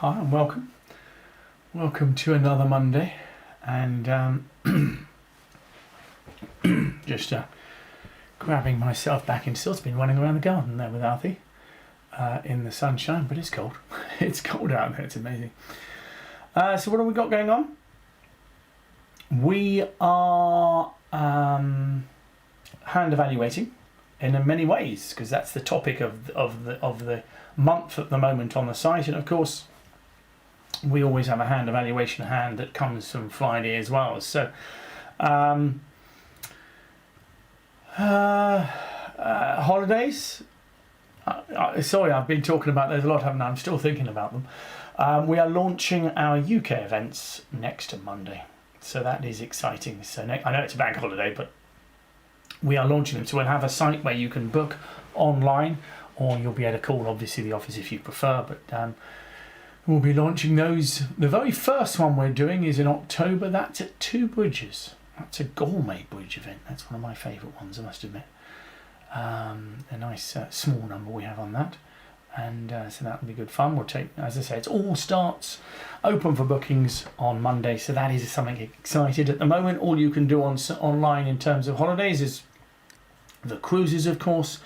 Hi and welcome. Welcome to another Monday, and just grabbing myself back in still. It's been running around the garden there with Alfie in the sunshine, but it's cold. It's cold out there, it's amazing. So what have we got going on? We are hand evaluating in many ways, because that's the topic of the month at the moment on the site, and of course we always have a hand evaluation hand that comes from Friday as well. So holidays, sorry, I've been talking about those a lot, haven't I? I'm still thinking about them. We are launching our UK events next Monday, so that is exciting. So I know it's a bank holiday, but we are launching them. So we'll have a site where you can book online, or you'll be able to call obviously the office if you prefer, but we'll be launching those. The very first one we're doing is in October. That's at Two Bridges. That's a gourmet bridge event. That's one of my favourite ones, I must admit. A nice small number we have on that, and so that will be good fun. We'll take, as I say, it all starts open for bookings on Monday, so that is something excited at the moment. All you can do online in terms of holidays is the cruises, of course,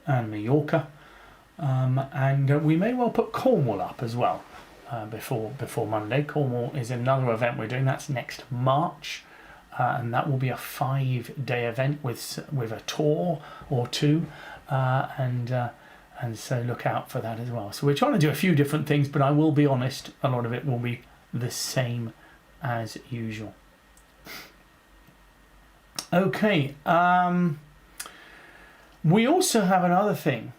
and Mallorca, and we may well put Cornwall up as well before Monday. Cornwall is another event we're doing. That's next March, and that will be a 5-day event with a tour or two, and so look out for that as well. So we're trying to do a few different things, but I will be honest, a lot of it will be the same as usual. Okay, we also have another thing,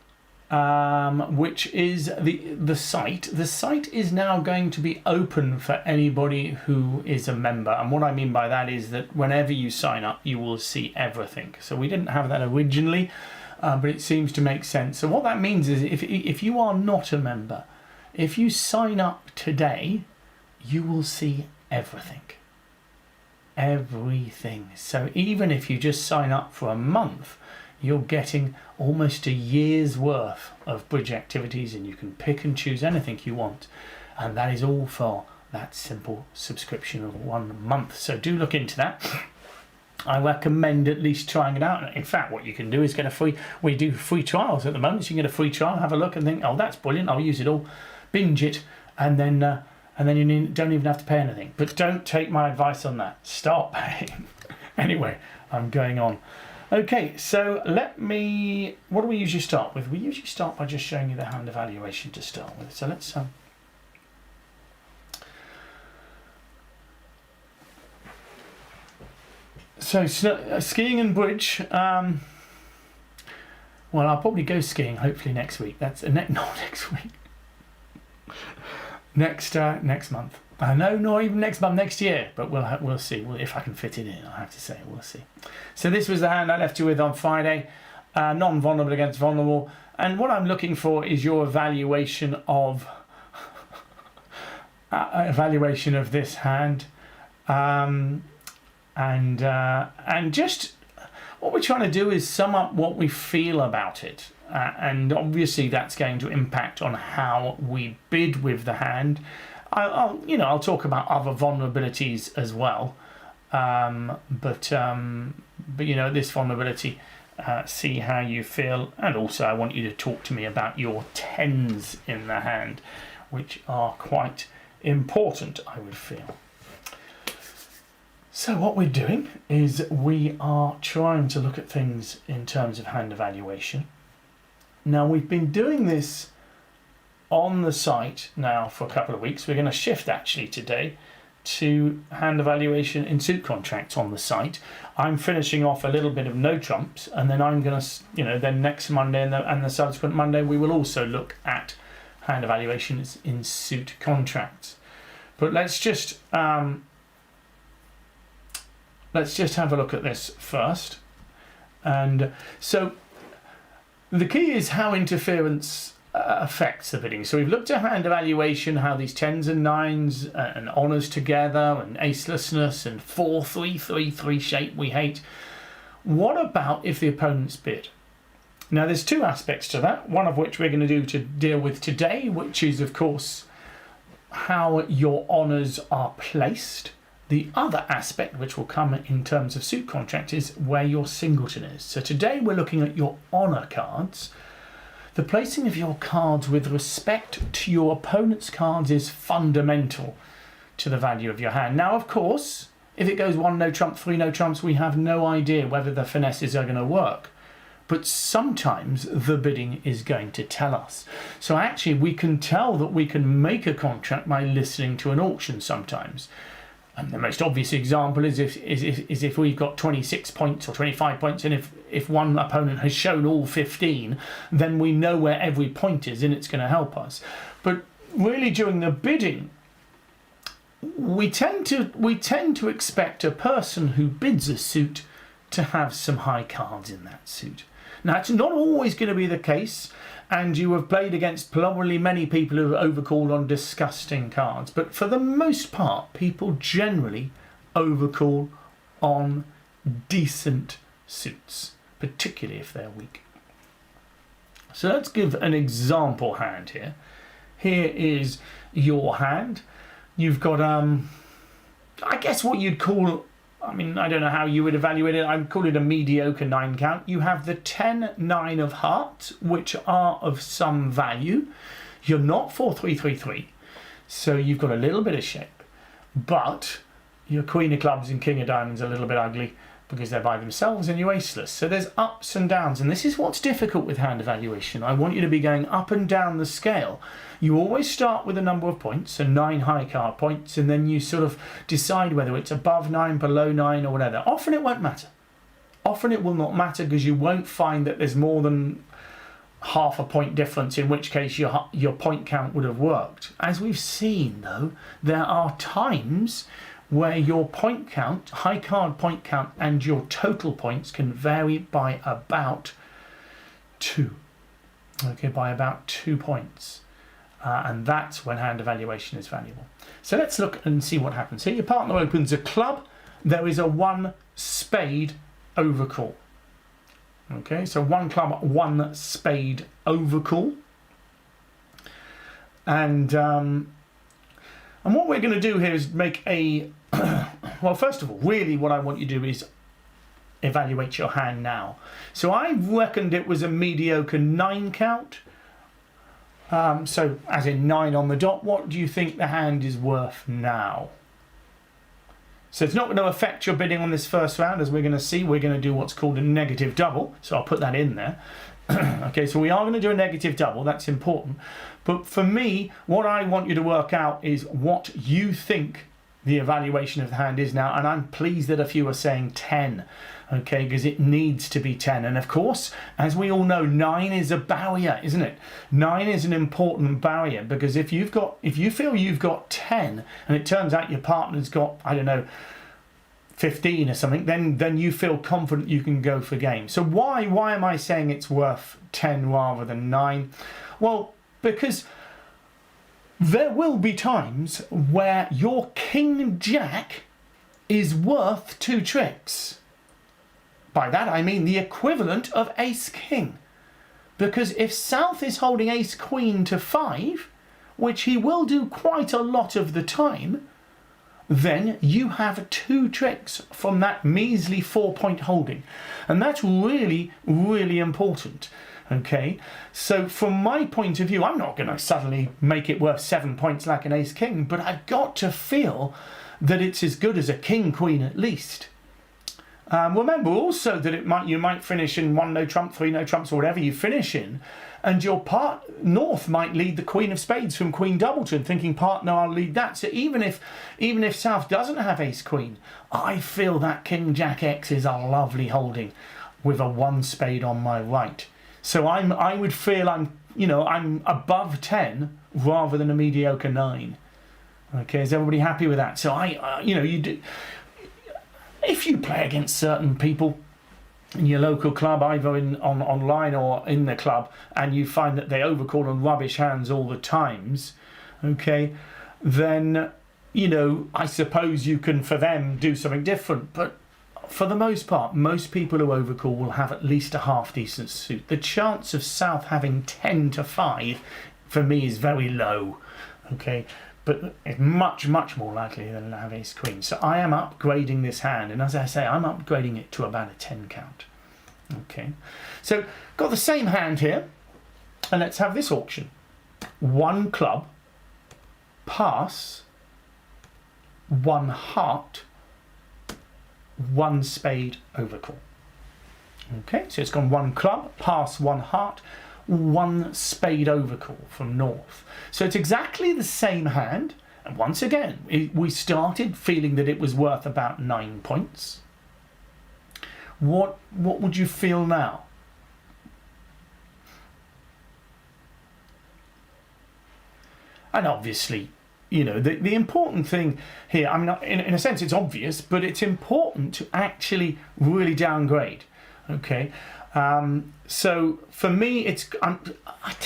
which is the site. The site is now going to be open for anybody who is a member, and what I mean by that is that whenever you sign up, you will see everything. So we didn't have that originally, but it seems to make sense. So what that means is if you are not a member, if you sign up today, you will see everything. Everything. So even if you just sign up for a month, you're getting almost a year's worth of bridge activities, and you can pick and choose anything you want, and that is all for that simple subscription of 1 month. So do look into that. I recommend at least trying it out. In fact, what you can do is get we do free trials at the moment, so you can get a free trial, have a look and think, oh, that's brilliant, I'll use it all, binge it, and then you don't even have to pay anything. But don't take my advice on that. Stop paying. Anyway, I'm going on. Okay, so what do we usually start with? We usually start by just showing you the hand evaluation to start with. So let's skiing and bridge. Well, I'll probably go skiing hopefully next week. That's not next week. Next month. No, not even next month, next year. But we'll see. If I can fit it in, I have to say, we'll see. So this was the hand I left you with on Friday. Non-vulnerable against vulnerable. And what I'm looking for is your evaluation of this hand. And just what we're trying to do is sum up what we feel about it, and obviously that's going to impact on how we bid with the hand. I'll talk about other vulnerabilities as well, but this vulnerability, see how you feel, and also I want you to talk to me about your tens in the hand, which are quite important, I would feel. So what we're doing is we are trying to look at things in terms of hand evaluation. Now, we've been doing this on the site now for a couple of weeks. We're going to shift actually today to hand evaluation in suit contracts on the site. I'm finishing off a little bit of no trumps, and then I'm going to, then next Monday and the subsequent Monday, we will also look at hand evaluations in suit contracts. But let's just have a look at this first. And so the key is how interference affects the bidding. So we've looked at hand evaluation, how these 10s and 9s and honours together, and acelessness and 4-3-3-3 shape we hate. What about if the opponent's bid? Now there's two aspects to that, one of which we're going to deal with today, which is of course how your honours are placed. The other aspect which will come in terms of suit contract is where your singleton is. So today we're looking at your honour cards. The placing of your cards with respect to your opponent's cards is fundamental to the value of your hand. Now, of course, if it goes 1 no trump, 3 no trumps, we have no idea whether the finesses are going to work. But sometimes the bidding is going to tell us. So actually we can tell that we can make a contract by listening to an auction sometimes. And the most obvious example is if we've got 26 points or 25 points, and if one opponent has shown all 15, then we know where every point is and it's going to help us. But really during the bidding, we tend to expect a person who bids a suit to have some high cards in that suit. Now, it's not always going to be the case, and you have played against probably many people who have overcalled on disgusting cards, but for the most part, people generally overcall on decent suits, particularly if they're weak. So let's give an example hand here. Here is your hand. You've got, I guess what you'd call, I mean, I don't know how you would evaluate it. I'd call it a mediocre 9 count. You have the 10, 9 of hearts, which are of some value. You're not 4-3-3-3, so you've got a little bit of shape. But your Queen of Clubs and King of Diamonds are a little bit ugly because they're by themselves and you're aceless. So there's ups and downs, and this is what's difficult with hand evaluation. I want you to be going up and down the scale. You always start with a number of points, so 9 high card points, and then you sort of decide whether it's above 9, below 9 or whatever. Often it won't matter. Often it will not matter because you won't find that there's more than half a point difference, in which case your point count would have worked. As we've seen though, there are times where your point count, high card point count, and your total points can vary by about 2. Okay, by about 2 points. And that's when hand evaluation is valuable. So let's look and see what happens. Here your partner opens a club. There is a 1 spade overcall. Okay, so 1 club, 1 spade overcall. And what we're going to do here is make a well, first of all, really what I want you to do is evaluate your hand now. So I reckoned it was a mediocre 9 count. So as in 9 on the dot. What do you think the hand is worth now? So it's not going to affect your bidding on this first round, as we're going to see. We're going to do what's called a negative double. So I'll put that in there. Okay, so we are going to do a negative double. That's important. But for me, what I want you to work out is what you think the evaluation of the hand is now, and I'm pleased that a few are saying 10, okay, because it needs to be 10. And of course, as we all know, 9 is a barrier, isn't it? 9 is an important barrier, because if you feel you've got 10 and it turns out your partner's got, I don't know, 15 or something, then you feel confident you can go for game. So why am I saying it's worth 10 rather than 9? Well, because there will be times where your King Jack is worth 2 tricks. By that I mean the equivalent of Ace King. Because if South is holding Ace Queen to 5, which he will do quite a lot of the time, then you have 2 tricks from that measly 4-point holding. And that's really, really important. Okay, so from my point of view, I'm not going to suddenly make it worth 7 points like an Ace King, but I've got to feel that it's as good as a King Queen at least. Remember also that you might finish in 1 no trump, 3 no trumps, or whatever you finish in, and your North might lead the Queen of Spades from Queen Doubleton, thinking partner, I'll lead that. So even if South doesn't have Ace Queen, I feel that King Jack X is a lovely holding with a 1 spade on my right. So I would feel I'm above 10 rather than a mediocre 9. Okay, is everybody happy with that? So you do. If you play against certain people in your local club, either online or in the club, and you find that they overcall on rubbish hands all the times, okay, then I suppose you can for them do something different. But for the most part, most people who overcall will have at least a half decent suit. The chance of South having 10 to 5 for me is very low, okay, but it's much, much more likely than to have ace queen. So I am upgrading this hand, and as I say, I'm upgrading it to about a 10 count. Okay, so got the same hand here, and let's have this auction. 1 club, pass, 1 heart, 1 spade, overcall. Okay, so it's gone 1 club, pass, 1 heart, 1 spade, overcall from North. So it's exactly the same hand, and once again, we started feeling that it was worth about 9 points. What would you feel now? And obviously, you know, the important thing here, I mean, in a sense it's obvious, but it's important to actually really downgrade. Okay, so for me, I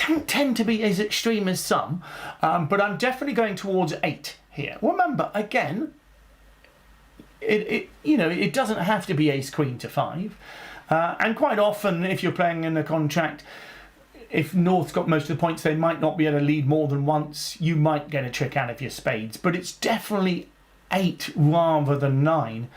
don't tend to be as extreme as some, but I'm definitely going towards 8 here. Remember, again, it doesn't have to be ace queen to 5, and quite often if you're playing in a contract, if North's got most of the points, they might not be able to lead more than once. You might get a trick out of your spades, but it's definitely 8 rather than 9,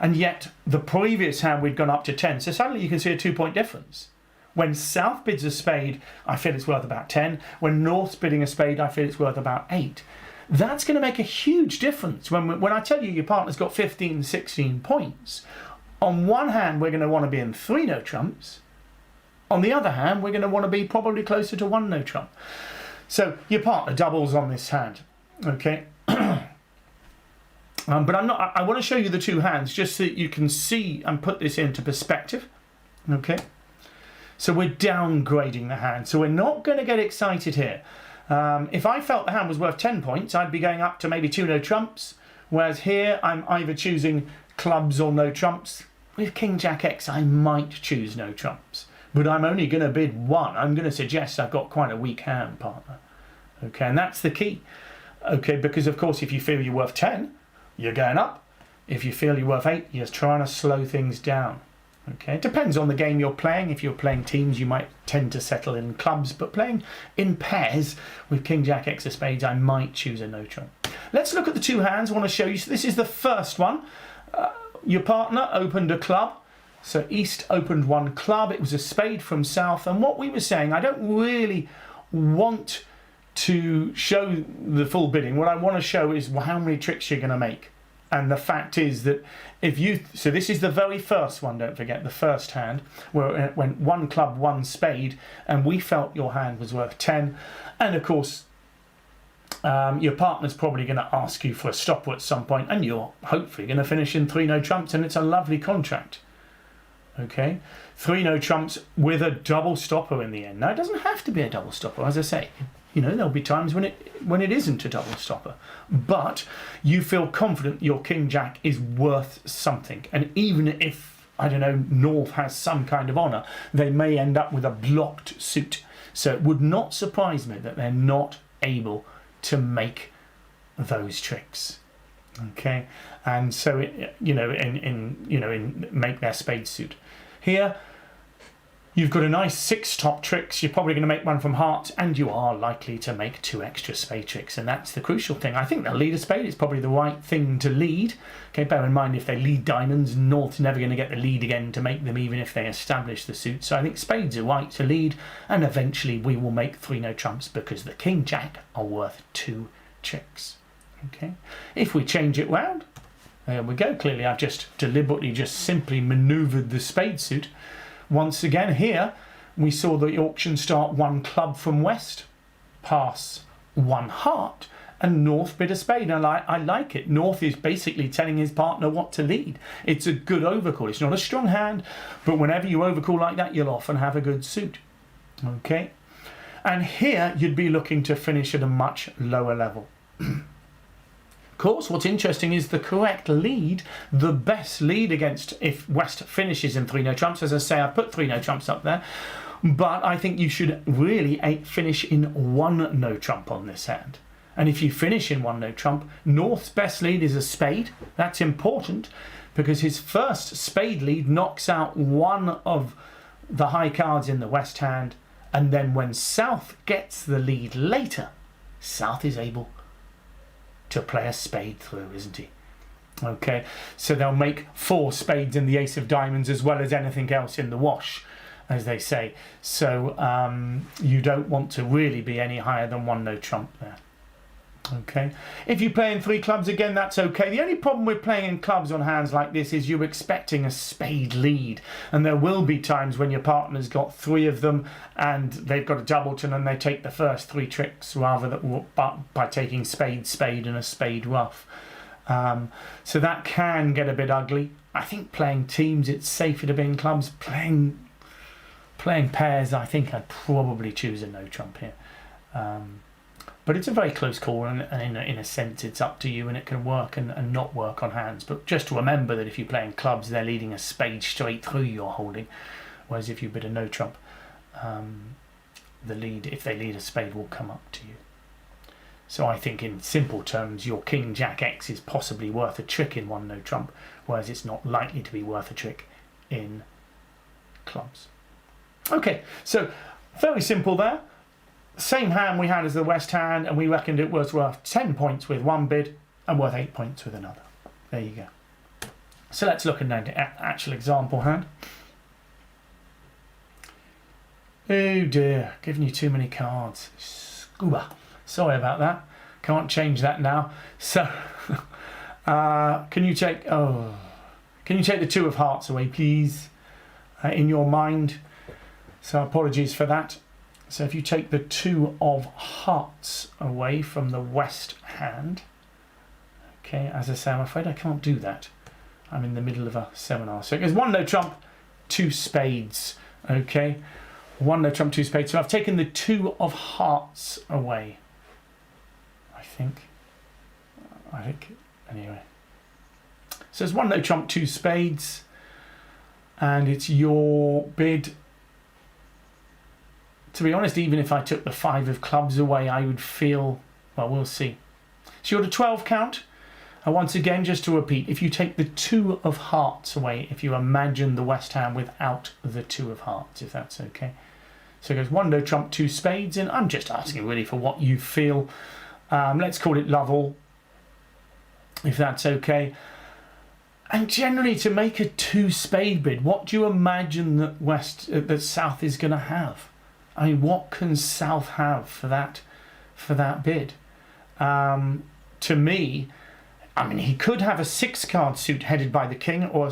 and yet the previous hand we'd gone up to 10, so suddenly you can see a 2-point difference. When South bids a spade, I feel it's worth about 10. When North's bidding a spade, I feel it's worth about 8. That's going to make a huge difference. When I tell you your partner's got 15, 16 points, on one hand we're going to want to be in 3 no trumps. On the other hand, we're going to want to be probably closer to 1 no trump. So your partner doubles on this hand, okay? But I want to show you the 2 hands just so that you can see and put this into perspective, okay? So we're downgrading the hand. So we're not going to get excited here. If I felt the hand was worth 10 points, I'd be going up to maybe 2 no trumps, whereas here I'm either choosing clubs or no trumps. With King Jack X, I might choose no trumps, but I'm only going to bid 1. I'm going to suggest I've got quite a weak hand, partner. Okay, and that's the key. Okay, because of course if you feel you're worth 10, you're going up. If you feel you're worth 8, you're trying to slow things down. Okay, it depends on the game you're playing. If you're playing teams, you might tend to settle in clubs, but playing in pairs with King Jack X of spades, I might choose a no trump. Let's look at the 2 hands I want to show you. So this is the first one. Your partner opened a club. So East opened 1 club. It was a spade from South. And what we were saying, I don't really want to show the full bidding. What I want to show is how many tricks you're going to make. And the fact is that so this is the very first one, don't forget, the first hand, where it went 1 club, 1 spade, and we felt your hand was worth 10. And of course, your partner's probably going to ask you for a stopper at some point, and you're hopefully going to finish in 3 no trumps, and it's a lovely contract. Okay, 3 no trumps with a double stopper in the end. Now, it doesn't have to be a double stopper, as I say. You know, there'll be times when it isn't a double stopper, but you feel confident your King Jack is worth something. And even if, I don't know, North has some kind of honour, they may end up with a blocked suit. So it would not surprise me that they're not able to make those tricks. Okay, and so make their spade suit. Here, you've got a nice 6 top tricks. You're probably going to make 1 from hearts, and you are likely to make 2 extra spade tricks, and that's the crucial thing. I think they'll lead a spade. It's probably the right thing to lead. Okay, bear in mind if they lead diamonds, North's never going to get the lead again to make them, even if they establish the suit. So I think spades are right to lead, and eventually we will make 3 no trumps because the King Jack are worth 2 tricks. Okay, if we change it round, there we go. Clearly I've just deliberately simply manoeuvred the spade suit. Once again here we saw the auction start 1 club from West, pass 1 heart, and North bid a spade. And I like it. North is basically telling his partner what to lead. It's a good overcall. It's not a strong hand, but whenever you overcall like that, you'll often have a good suit. Okay, and here you'd be looking to finish at a much lower level. Of course, what's interesting is the correct lead, the best lead against if West finishes in 3 no trumps. As I say, I put 3 no trumps up there, but I think you should really finish in 1 no trump on this hand. And if you finish in 1 no trump, North's best lead is a spade. That's important because his first spade lead knocks out 1 of the high cards in the West hand, and then when South gets the lead later, South is able to play a spade through, isn't he? Okay, so they'll make 4 spades and the ace of diamonds as well as anything else in the wash, as they say. So you don't want to really be any higher than 1 no trump there. Okay, if you play in 3 clubs, again, that's okay. The only problem with playing in clubs on hands like this is you're expecting a spade lead, and there will be times when your partner's got 3 of them and they've got a doubleton and they take the first 3 tricks rather than by taking spade, spade and a spade ruff. So that can get a bit ugly. I think playing teams, it's safer to be in clubs. Playing pairs, I think I'd probably choose a no trump here. But it's a very close call, and in a sense it's up to you, and it can work and not work on hands. But just to remember that if you play in clubs, they're leading a spade straight through your holding, whereas if you bid a no trump, the lead, if they lead a spade, will come up to you. So I think in simple terms, your King Jack X is possibly worth a trick in 1 no trump, whereas it's not likely to be worth a trick in clubs. Okay, so very simple there. Same hand we had as the West hand, and we reckoned it was worth 10 points with 1 bid and worth 8 points with another. There you go. So let's look at an actual example hand. Oh dear, giving you too many cards. Scuba. Sorry about that. Can't change that now. So, can you take the 2 of hearts away, please, in your mind? So apologies for that. So if you take the 2 of hearts away from the West hand, okay, as I say, I'm afraid I can't do that. I'm in the middle of a seminar. So it goes 1 no trump, 2 spades, okay? 1 no trump, 2 spades. So I've taken the 2 of hearts away, I think, anyway. So it's 1 no trump, 2 spades, and it's your bid. To be honest, even if I took the 5 of clubs away, I would feel, well, we'll see. So you're at a 12 count. And once again, just to repeat, if you take the 2 of hearts away, if you imagine the West hand without the 2 of hearts, if that's okay. So it goes 1 no trump, 2 spades, and I'm just asking really for what you feel. Let's call it love all, if that's okay. And generally, to make a 2 spade bid, what do you imagine that South is going to have? I mean, what can South have for that bid? To me, I mean, he could have a 6-card suit headed by the king, or a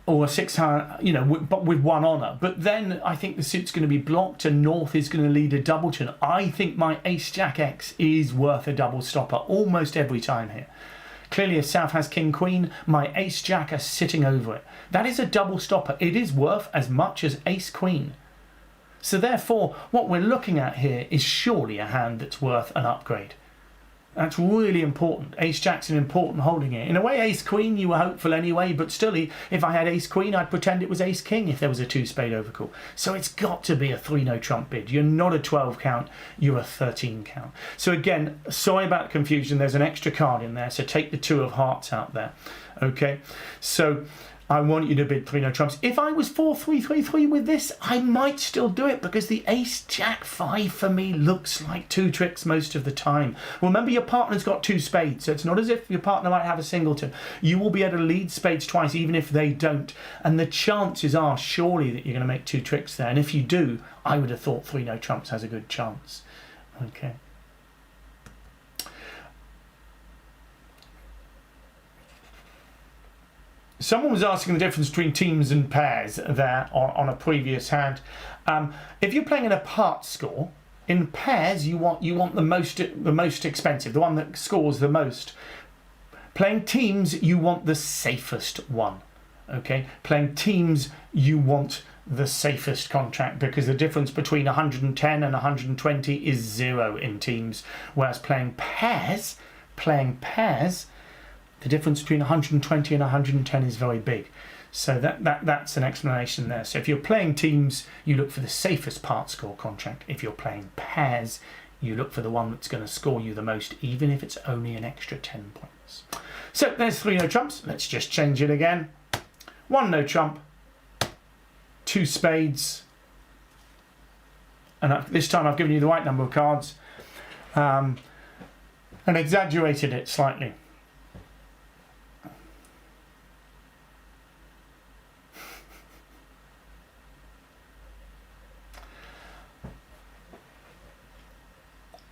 6-card, but with 1 honour. But then I think the suit's going to be blocked, and North is going to lead a doubleton. I think my Ace Jack X is worth a double stopper almost every time here. Clearly, if South has King Queen, my Ace Jack are sitting over it. That is a double stopper. It is worth as much as Ace Queen. So therefore, what we're looking at here is surely a hand that's worth an upgrade. That's really important. Ace Jack's an important holding here. In a way, Ace Queen, you were hopeful anyway, but still, if I had Ace Queen, I'd pretend it was Ace King if there was a 2 spade overcall. So it's got to be a 3 no trump bid. You're not a 12 count, you're a 13 count. So again, sorry about the confusion, there's an extra card in there, so take the 2 of hearts out there. Okay, so I want you to bid 3 no trumps. If I was 4-3-3-3 with this, I might still do it, because the Ace Jack 5 for me looks like 2 tricks most of the time. Remember, your partner's got 2 spades, so it's not as if your partner might have a singleton. You will be able to lead spades twice even if they don't, and the chances are surely that you're going to make 2 tricks there, and if you do, I would have thought 3 no trumps has a good chance. Okay. Someone was asking the difference between teams and pairs there on a previous hand. If you're playing in a part score, in pairs you want the most expensive, the one that scores the most. Playing teams, you want the safest one. Okay, playing teams, you want the safest contract, because the difference between 110 and 120 is 0 in teams, whereas playing pairs, the difference between 120 and 110 is very big. So that's an explanation there. So if you're playing teams, you look for the safest part score contract. If you're playing pairs, you look for the one that's going to score you the most, even if it's only an extra 10 points. So there's 3 no trumps. Let's just change it again. 1 no trump, 2 spades, and this time I've given you the right number of cards, and exaggerated it slightly.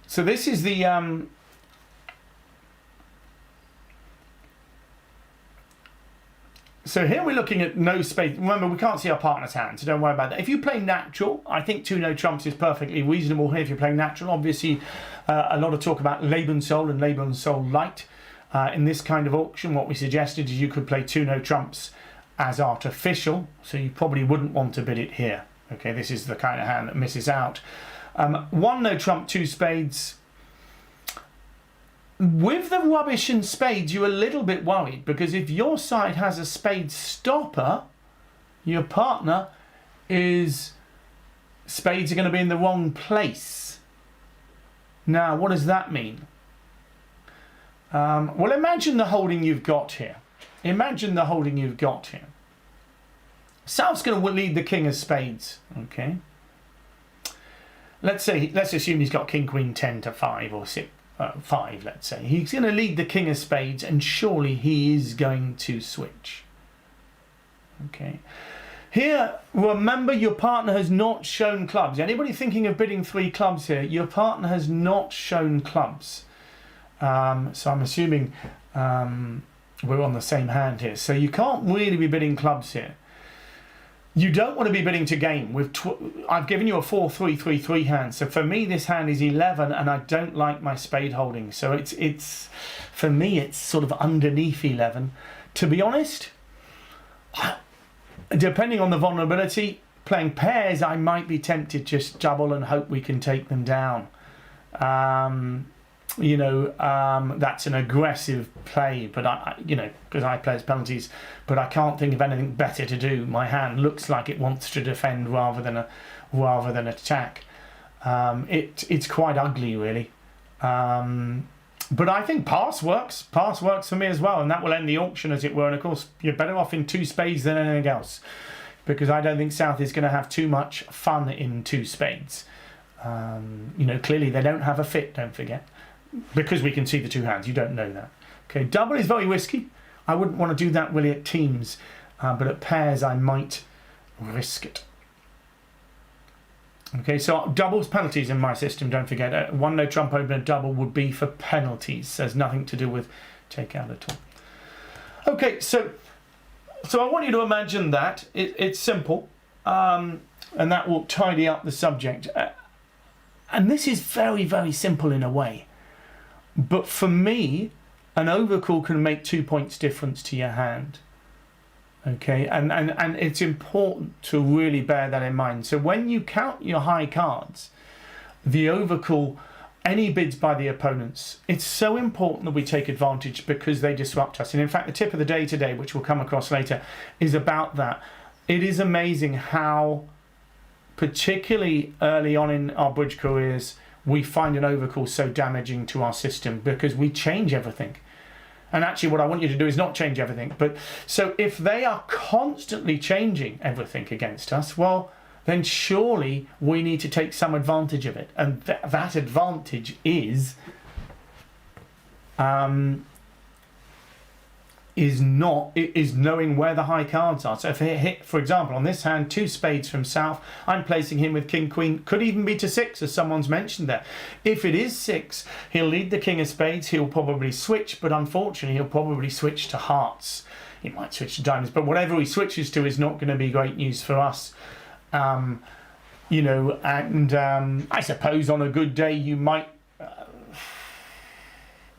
So this is the so here we're looking at no spades. Remember, we can't see our partner's hand, so don't worry about that. If you play natural, I think 2 no trumps is perfectly reasonable here if you're playing natural. Obviously, a lot of talk about Lebenssoul and Lebenssoul Light. In this kind of auction, what we suggested is you could play 2 no trumps as artificial, so you probably wouldn't want to bid it here. Okay, this is the kind of hand that misses out. 1 no trump, 2 spades. With the rubbish and spades, you're a little bit worried, because if your side has a spade stopper, your partner is spades are going to be in the wrong place. Now, what does that mean? Well, imagine the holding you've got here. Imagine the holding you've got here. South's going to lead the king of spades. Okay. Let's assume he's got king, queen, 10 to 5 or 6, 5, let's say. He's going to lead the king of spades, and surely he is going to switch. Okay. Here, remember, your partner has not shown clubs. Anybody thinking of bidding 3 clubs here, your partner has not shown clubs. So I'm assuming we're on the same hand here. So you can't really be bidding clubs here. You don't want to be bidding to game. I've given you a 4-3-3-3 hand. So for me, this hand is 11, and I don't like my spade holding. So it's for me, it's sort of underneath 11. To be honest, depending on the vulnerability, playing pairs, I might be tempted to just double and hope we can take them down. That's an aggressive play, but because I play as penalties, but I can't think of anything better to do. My hand looks like it wants to defend rather than attack. It's quite ugly, really. But I think pass works. Pass works for me as well, and that will end the auction, as it were. And of course, you're better off in 2 spades than anything else, because I don't think South is going to have too much fun in 2 spades. Clearly they don't have a fit. Don't forget. Because we can see the 2 hands, you don't know that. Okay, double is very risky. I wouldn't want to do that really at teams, but at pairs I might risk it. Okay, so doubles penalties in my system, don't forget. 1 no trump opener double would be for penalties. There's nothing to do with takeout at all. Okay, so I want you to imagine that. It's simple, and that will tidy up the subject. And this is very, very simple in a way. But for me, an overcall can make 2 points difference to your hand. Okay, and it's important to really bear that in mind. So when you count your high cards, the overcall, any bids by the opponents, it's so important that we take advantage, because they disrupt us. And in fact, the tip of the day today, which we'll come across later, is about that. It is amazing how, particularly early on in our bridge careers, we find an overcall so damaging to our system, because we change everything. And actually what I want you to do is not change everything. But so if they are constantly changing everything against us, well, then surely we need to take some advantage of it. And that advantage is knowing where the high cards are. So if he hit, for example, on this hand, 2 spades from South, I'm placing him with king, queen, could even be to 6, as someone's mentioned there. If it is 6, he'll lead the king of spades, he'll probably switch, but unfortunately he'll probably switch to hearts. He might switch to diamonds, but whatever he switches to is not going to be great news for us. I suppose on a good day you might,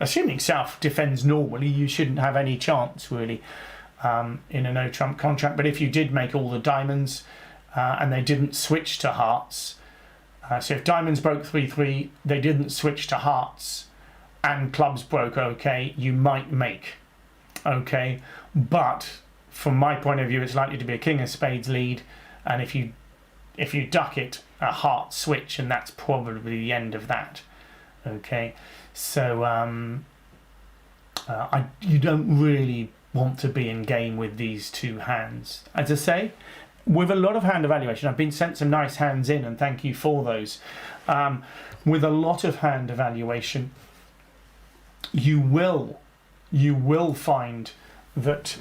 assuming South defends normally, you shouldn't have any chance really in a no trump contract. But if you did make all the diamonds and they didn't switch to hearts, so if diamonds broke 3-3, they didn't switch to hearts, and clubs broke okay, you might make okay. But from my point of view, it's likely to be a king of spades lead, and if you duck it, a heart switch, and that's probably the end of that. Okay, so you don't really want to be in game with these 2 hands. As I say, with a lot of hand evaluation, I've been sent some nice hands in, and thank you for those. With a lot of hand evaluation, you will find that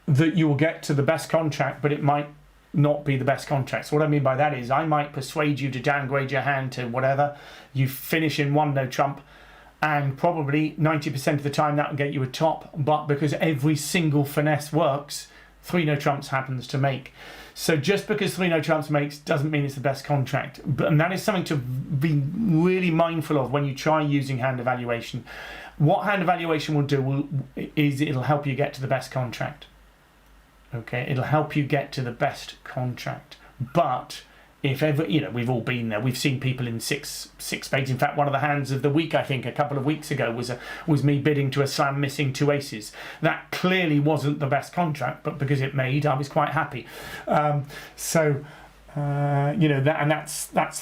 that you will get to the best contract, but it might not be the best contract. So what I mean by that is I might persuade you to downgrade your hand to whatever, you finish in 1 no trump, and probably 90% of the time that will get you a top, but because every single finesse works, 3 no trumps happens to make. So just because 3 no trumps makes doesn't mean it's the best contract. And that is something to be really mindful of when you try using hand evaluation. What hand evaluation will do is it'll help you get to the best contract. Okay, it'll help you get to the best contract. But if ever, we've all been there. We've seen people in six spades. In fact, one of the hands of the week, I think, a couple of weeks ago was me bidding to a slam, missing 2 aces. That clearly wasn't the best contract, but because it made, I was quite happy. That's the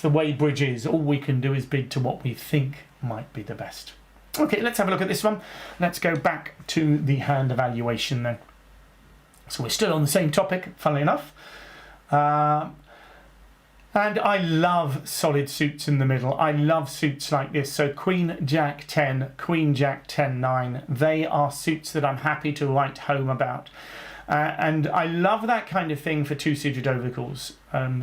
way bridge is. All we can do is bid to what we think might be the best. Okay, let's have a look at this one. Let's go back to the hand evaluation then. So we're still on the same topic, funnily enough. And I love solid suits in the middle. I love suits like this. So Queen, Jack 10, Queen, Jack 10, 9. They are suits that I'm happy to write home about. And I love that kind of thing for 2-suited overcalls.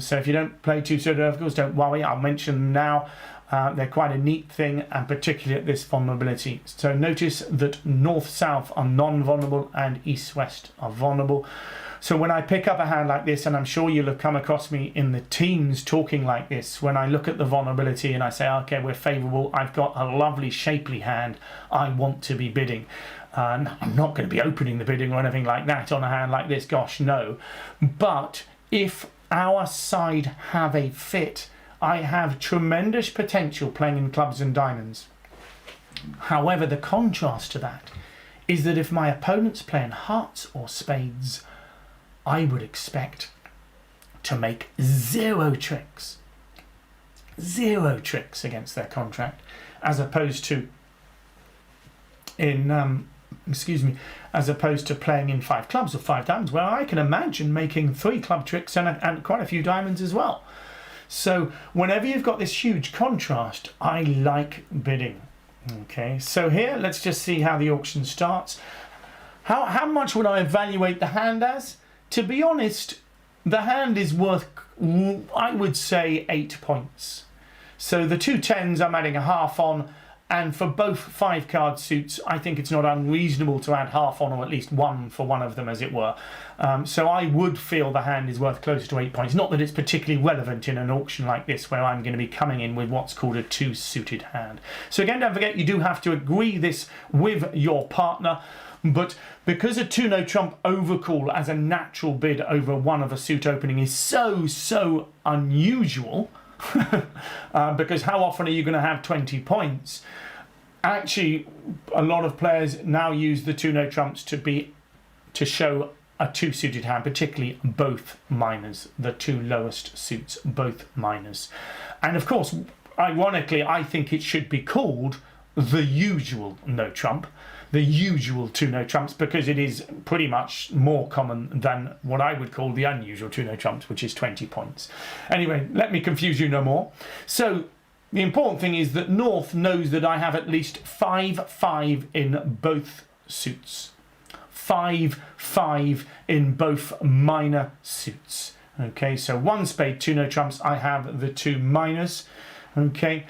So if you don't play 2-suited overcalls, don't worry. I'll mention them now. They're quite a neat thing, and particularly at this vulnerability. So notice that north-south are non-vulnerable and east-west are vulnerable. So when I pick up a hand like this, and I'm sure you'll have come across me in the teams talking like this, when I look at the vulnerability and I say, okay, we're favourable, I've got a lovely shapely hand, I want to be bidding. And I'm not going to be opening the bidding or anything like that on a hand like this, gosh, no. But if our side have a fit, I have tremendous potential playing in clubs and diamonds. However, the contrast to that is that if my opponent's playing hearts or spades, I would expect to make 0 tricks. 0 tricks against their contract, as opposed to playing in 5 clubs or 5 diamonds, where I can imagine making 3 club tricks and quite a few diamonds as well. So whenever you've got this huge contrast, I like bidding. Okay, so here, let's just see how the auction starts. How much would I evaluate the hand as? To be honest, the hand is worth, I would say, 8 points. So the 2 10s I'm adding a half on, and for both 5 card suits, I think it's not unreasonable to add half on, or at least 1 for one of them, as it were. So I would feel the hand is worth closer to 8 points. Not that it's particularly relevant in an auction like this, where I'm going to be coming in with what's called a 2-suited hand. So again, don't forget, you do have to agree this with your partner. But because a 2 no trump overcall as a natural bid over one of a suit opening is so unusual, because how often are you going to have 20 points? Actually, a lot of players now use the 2 no trumps to show a 2-suited hand, particularly both minors, the 2 lowest suits, both minors. And of course, ironically, I think it should be called the usual no trump, the usual 2 no trumps, because it is pretty much more common than what I would call the unusual 2 no trumps, which is 20 points. Anyway, let me confuse you no more. So the important thing is that North knows that I have at least 5-5 in both suits. 5-5 in both minor suits. Okay, so 1 spade, 2 no trumps, I have the 2 minors. Okay,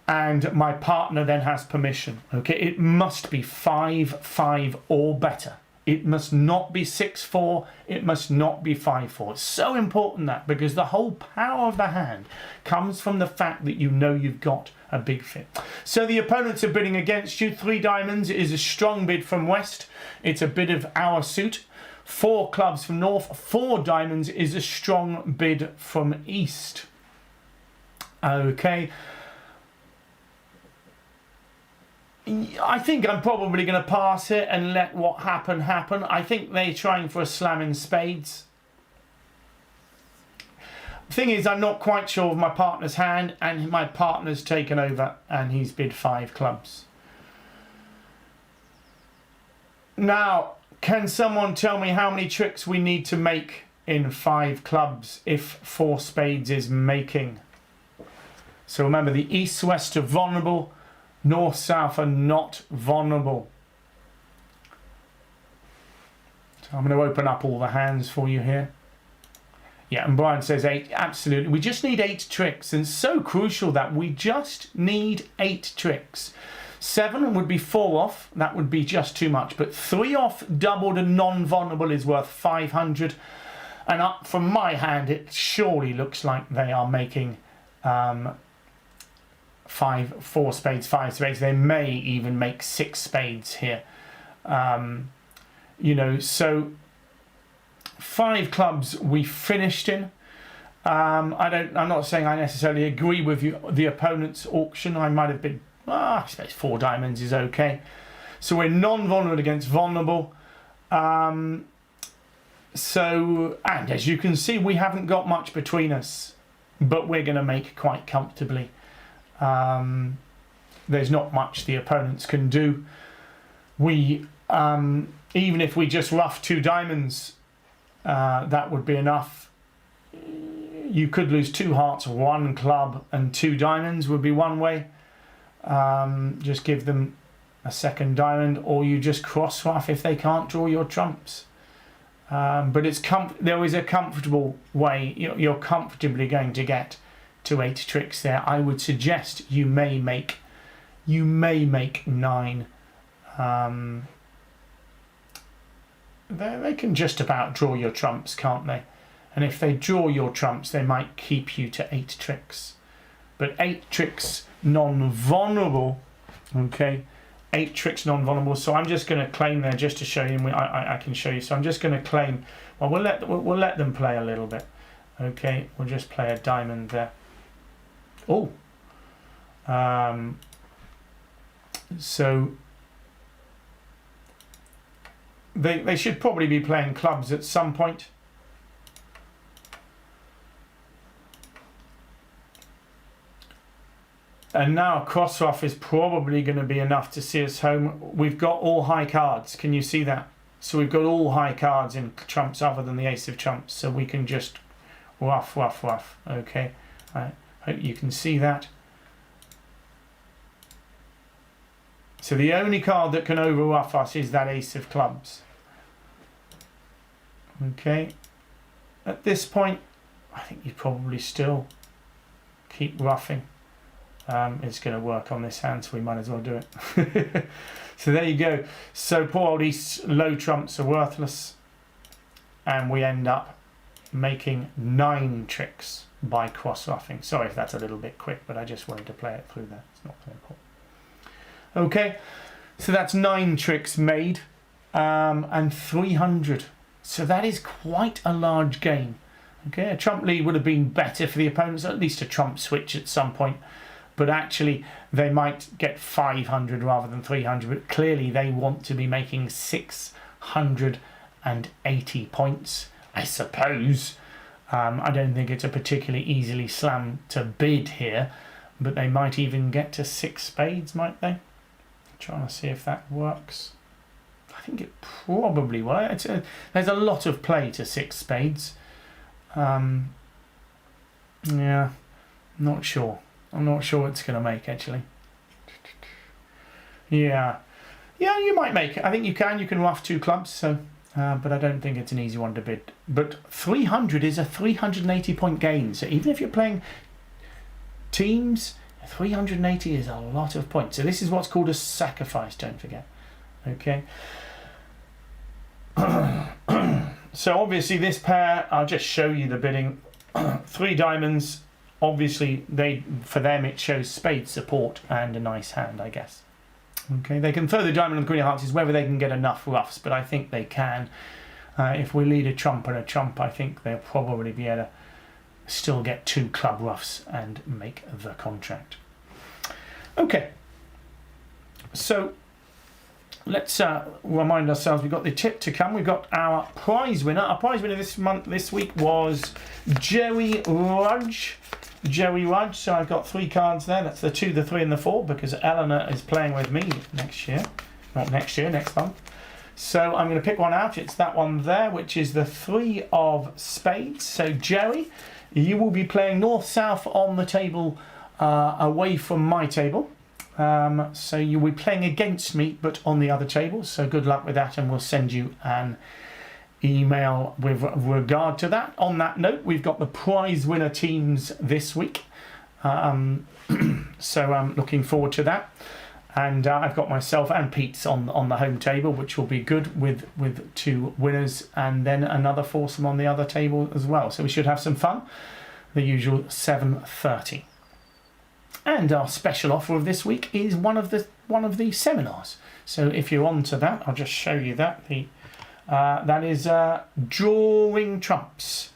and my partner then has permission. Okay, it must be 5-5 or better. It must not be 6-4. It must not be 5-4. It's so important that, because the whole power of the hand comes from the fact that you know you've got a big fit. So the opponents are bidding against you. 3 diamonds is a strong bid from West. It's a bid of our suit. 4 clubs from North. 4 diamonds is a strong bid from East. Okay. I think I'm probably going to pass it and let what happen. I think they're trying for a slam in spades. Thing is, I'm not quite sure of my partner's hand, and my partner's taken over and he's bid 5 clubs. Now, Can someone tell me how many tricks we need to make in 5 clubs if 4 spades is making? So remember, the east-west are vulnerable, north-south are not vulnerable. So I'm going to open up all the hands for you here. Yeah, and Brian says 8. Absolutely. We just need 8 tricks. And it's so crucial that we just need 8 tricks. 7 would be 4 off. That would be just too much. But 3 off doubled and non-vulnerable is worth 500. And up from my hand, it surely looks like they are making 4 spades, 5 spades. They may even make 6 spades here. You know, so 5 clubs we finished in. I'm not saying I necessarily agree with you. The opponent's auction, I might have been. I suppose 4 diamonds is okay. So we're non-vulnerable against vulnerable. So, and as you can see, we haven't got much between us, but we're going to make quite comfortably. There's not much the opponents can do. We, even if we just rough 2 diamonds, that would be enough. You could lose 2 hearts, 1 club, and 2 diamonds would be one way. Just give them a second diamond, or you just cross rough if they can't draw your trumps. But it's there is a comfortable way. You're comfortably going to get to 8 tricks there. I would suggest you may make 9. They can just about draw your trumps, can't they? And if they draw your trumps, they might keep you to 8 tricks. But 8 tricks non-vulnerable, okay? 8 tricks non-vulnerable. So I'm just going to claim there just to show you. I can show you. So I'm just going to claim. Well, we'll let them play a little bit. Okay, we'll just play a diamond there. Oh. So they should probably be playing clubs at some point. And now cross off is probably going to be enough to see us home. We've got all high cards. Can you see that? So we've got all high cards in trumps other than the ace of trumps. So we can just rough. Okay. I hope you can see that. So the only card that can over rough us is that ace of clubs. Okay. At this point, I think you probably still keep roughing. It's going to work on this hand, so we might as well do it. So there you go. So poor old East's low trumps are worthless, and we end up making 9 tricks by cross roughing. Sorry if that's a little bit quick, but I just wanted to play it through there. It's not very important. Okay, so that's 9 tricks made, and 300. So that is quite a large game. Okay, a trump lead would have been better for the opponents, at least a trump switch at some point. But actually, they might get 500 rather than 300. But clearly, they want to be making 680 points, I suppose. I don't think it's a particularly easily slam to bid here. But they might even get to 6 spades, might they? Trying to see if that works. I think it probably will. There's a lot of play to 6 spades. Yeah, not sure. I'm not sure it's going to make, actually. Yeah, you might make it. I think you can. You can rough 2 clubs, so, but I don't think it's an easy one to bid. But 300 is a 380-point gain. So even if you're playing teams, 380 is a lot of points. So this is what's called a sacrifice, don't forget. Okay. So obviously this pair, I'll just show you the bidding. 3 diamonds. Obviously, for them it shows spade support and a nice hand, I guess. Okay, they can throw the diamond and the queen of hearts. Is whether they can get enough roughs, but I think they can. If we lead a trump and a trump, I think they'll probably be able to still get 2 club roughs and make the contract. Okay, so let's remind ourselves we've got the tip to come. We've got our prize winner. Our prize winner this week was Jerry Rudge. So I've got 3 cards there. That's the 2, the 3 and the 4, because Eleanor is playing with me next year. Not next year, next month. So I'm going to pick one out. It's that one there, which is the 3 of spades. So Jerry, you will be playing north-south on the table, away from my table. So you'll be playing against me, but on the other table. So good luck with that, and we'll send you an email with regard to that. On that note, we've got the prize winner teams this week. So I'm looking forward to that. And I've got myself and Pete's on the home table, which will be good with 2 winners, and then another foursome on the other table as well. So we should have some fun. The usual 7:30. And our special offer of this week is one of the seminars. So if you're on to that, I'll just show you that. That is Drawing Trumps.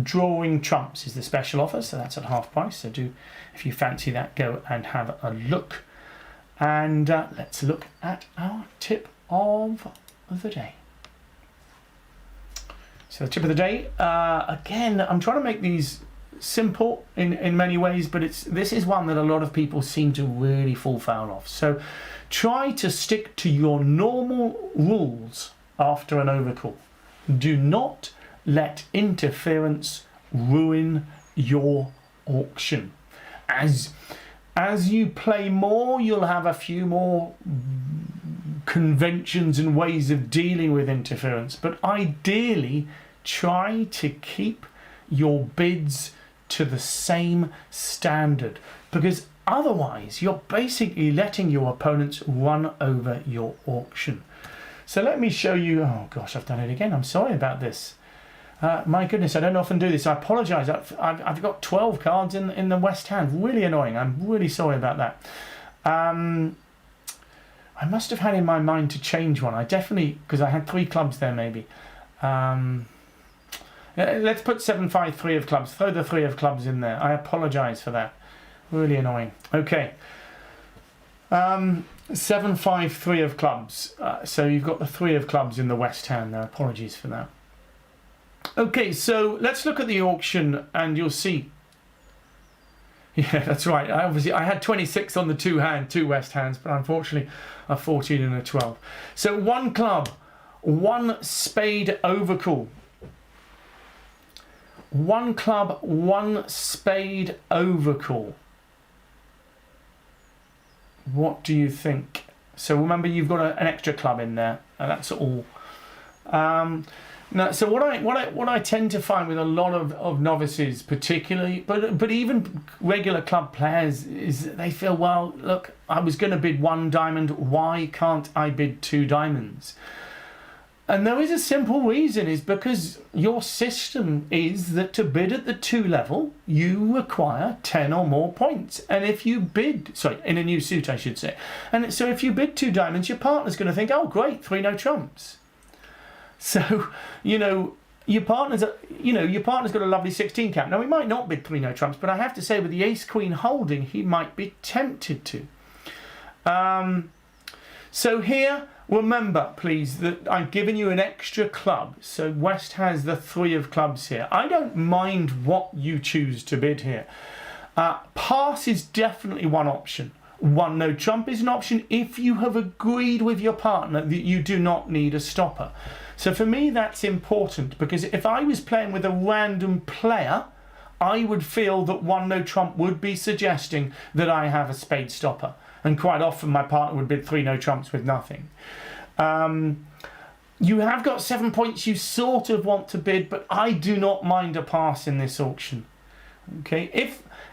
Drawing Trumps is the special offer, so that's at half price. So do, if you fancy that, go and have a look. And let's look at our tip of the day. So the tip of the day, again, I'm trying to make these simple in many ways, but this is one that a lot of people seem to really fall foul of. So try to stick to your normal rules after an overcall. Do not let interference ruin your auction. As you play more, you'll have a few more conventions and ways of dealing with interference, but ideally try to keep your bids to the same standard, because otherwise you're basically letting your opponents run over your auction. So let me show you. Oh gosh, I've done it again. I'm sorry about this. My goodness, I don't often do this. I apologise. I've got 12 cards in the West hand. Really annoying. I'm really sorry about that. I must have had in my mind to change one. I definitely, because I had 3 clubs there maybe. Let's put 7, 5, 3 of clubs. Throw the 3 of clubs in there. I apologise for that. Really annoying. Okay. 7, 5, 3 of clubs. So you've got the 3 of clubs in the West hand there. Apologies for that. Okay, so let's look at the auction, and you'll see. Yeah, that's right. I had 26 on the 2 West hands, but unfortunately a 14 and a 12. So 1 club, 1 spade overcall. 1 club, 1 spade overcall. What do you think? So remember, you've got an extra club in there, and that's all. Now, so what I tend to find with a lot of novices, particularly, but even regular club players, is they feel, well, look, I was going to bid 1 diamond. Why can't I bid 2 diamonds? And there is a simple reason, is because your system is that to bid at the 2 level, you require 10 or more points. And if you bid, sorry, in a new suit, I should say. And so if you bid 2 diamonds, your partner's going to think, oh, great, 3 no trumps. So, your partner's got a lovely 16 cap. Now, he might not bid 3 no trumps, but I have to say, with the ace queen holding, he might be tempted to. So here, remember, please, that I've given you an extra club. So West has the 3 of clubs here. I don't mind what you choose to bid here. Pass is definitely one option. 1 no trump is an option if you have agreed with your partner that you do not need a stopper. So for me, that's important, because if I was playing with a random player, I would feel that 1 no trump would be suggesting that I have a spade stopper. And quite often my partner would bid 3 no trumps with nothing. You have got 7 points you sort of want to bid, but I do not mind a pass in this auction. Okay,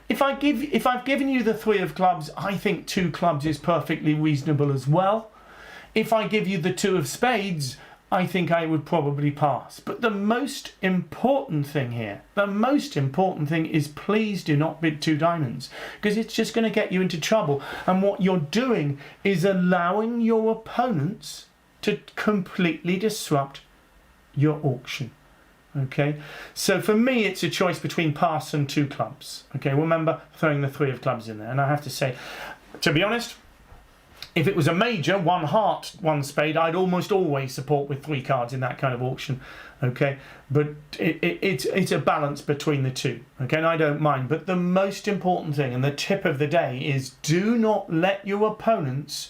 if I've given you the 3 of clubs, I think 2 clubs is perfectly reasonable as well. If I give you the 2 of spades, I think I would probably pass. But the most important thing here, is please do not bid 2 diamonds, because it's just going to get you into trouble. And what you're doing is allowing your opponents to completely disrupt your auction. Okay, so for me, it's a choice between pass and 2 clubs. Okay, remember throwing the 3 of clubs in there. And I have to say, to be honest, if it was a major, 1 heart, 1 spade, I'd almost always support with 3 cards in that kind of auction. Okay, but it's a balance between the 2. Okay, and I don't mind. But the most important thing, and the tip of the day, is do not let your opponents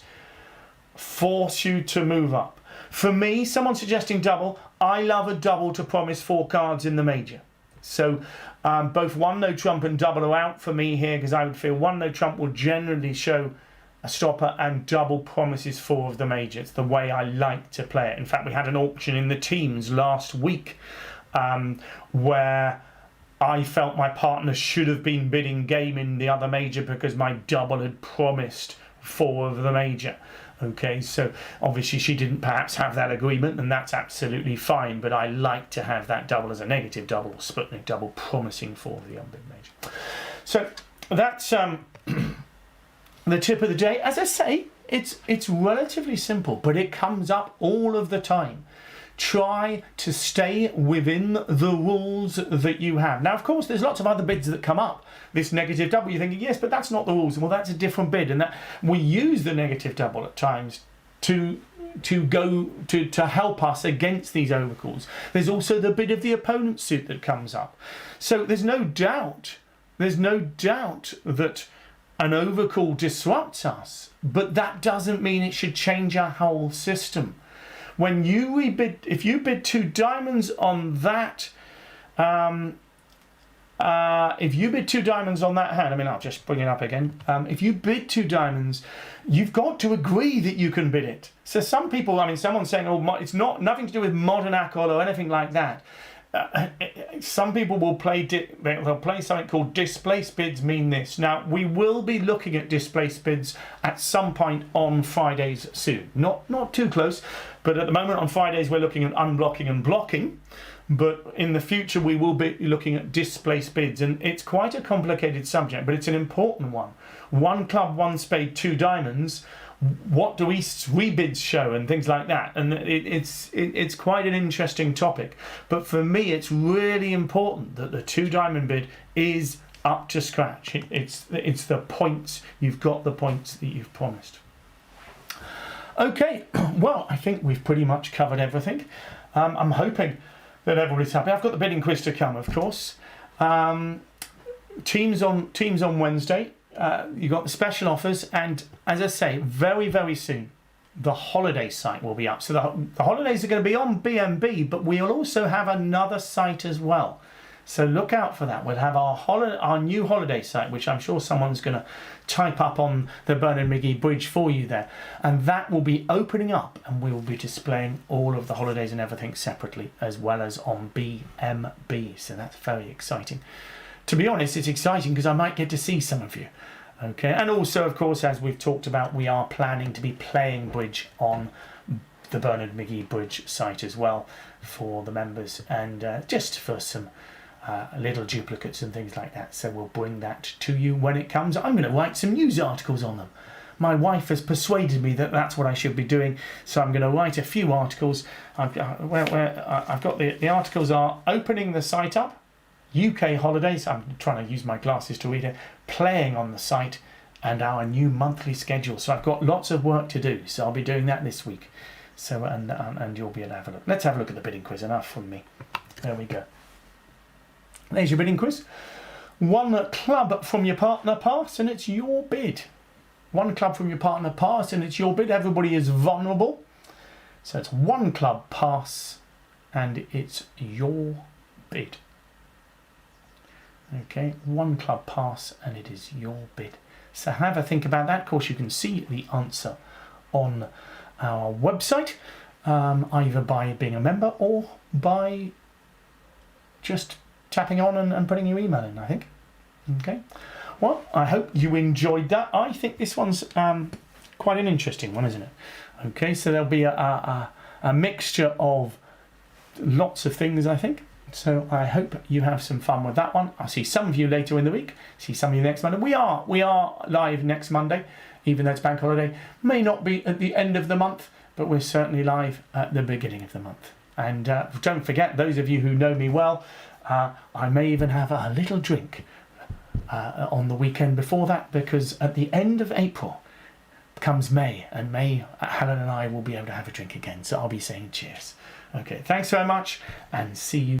force you to move up. For me, someone suggesting double, I love a double to promise 4 cards in the major. So both 1 no trump and double are out for me here, because I would feel 1 no trump will generally show a stopper and double promises 4 of the major. It's the way I like to play it. In fact, we had an auction in the teams last week where I felt my partner should have been bidding game in the other major because my double had promised 4 of the major. Okay, so obviously she didn't perhaps have that agreement, and that's absolutely fine, but I like to have that double as a negative double, or Sputnik double, promising 4 of the unbid major. So that's the tip of the day. As I say, it's relatively simple, but it comes up all of the time. Try to stay within the rules that you have. Now, of course, there's lots of other bids that come up. This negative double, you're thinking, yes, but that's not the rules. Well, that's a different bid, and that we use the negative double at times to help us against these overcalls. There's also the bid of the opponent's suit that comes up. So there's no doubt that an overcall disrupts us, but that doesn't mean it should change our whole system. When you rebid, if you bid 2 diamonds on that, if you bid 2 diamonds on that hand, I mean, I'll just bring it up again. If you bid 2 diamonds, you've got to agree that you can bid it. So some people, I mean, someone's saying, oh, it's nothing to do with modern ACOL or anything like that. Some people will play, they'll play something called displaced bids mean this. Now, we will be looking at displaced bids at some point on Fridays soon. Not too close, but at the moment on Fridays we're looking at unblocking and blocking. But in the future we will be looking at displaced bids, and it's quite a complicated subject, but it's an important one. 1 club, 1 spade, 2 diamonds. What do we rebids show and things like that, and it's quite an interesting topic. But for me, it's really important that the 2 diamond bid is up to scratch. It's the points, you've got the points that you've promised. Okay, well, I think we've pretty much covered everything. I'm hoping that everybody's happy. I've got the bidding quiz to come, of course. Teams on Wednesday. You've got the special offers, and as I say, very, very soon the holiday site will be up. So the holidays are going to be on BNB, but we'll also have another site as well. So look out for that. We'll have our new holiday site, which I'm sure someone's going to type up on the Bernard Magee bridge for you there. And that will be opening up, and we will be displaying all of the holidays and everything separately, as well as on BNB. So that's very exciting. To be honest, it's exciting because I might get to see some of you. Okay, and also, of course, as we've talked about, we are planning to be playing bridge on the Bernard Magee bridge site as well for the members, and just for some little duplicates and things like that. So we'll bring that to you when it comes. I'm going to write some news articles on them. My wife has persuaded me that that's what I should be doing, so I'm going to write a few articles. I've got the articles are opening the site up, UK holidays, I'm trying to use my glasses to read it, playing on the site, and our new monthly schedule. So I've got lots of work to do, so I'll be doing that this week. So and you'll be able to have a look. Let's have a look at the bidding quiz. Enough from me. There we go. There's your bidding quiz. 1 club from your partner pass, and it's your bid. 1 club from your partner pass, and it's your bid. Everybody is vulnerable. So it's 1 club pass, and it's your bid. Okay, 1 club pass, and it is your bid. So have a think about that. Of course, you can see the answer on our website, either by being a member or by just tapping on and putting your email in, I think. Okay, well, I hope you enjoyed that. I think this one's quite an interesting one, isn't it? Okay, so there'll be a mixture of lots of things, I think. So I hope you have some fun with that one. I'll see some of you later in the week. See some of you next Monday. We are live next Monday, even though it's bank holiday. May not be at the end of the month, but we're certainly live at the beginning of the month. And don't forget, those of you who know me well, I may even have a little drink on the weekend before that, because at the end of April comes May, and May, Helen and I will be able to have a drink again. So I'll be saying cheers. Okay, thanks very much, and see you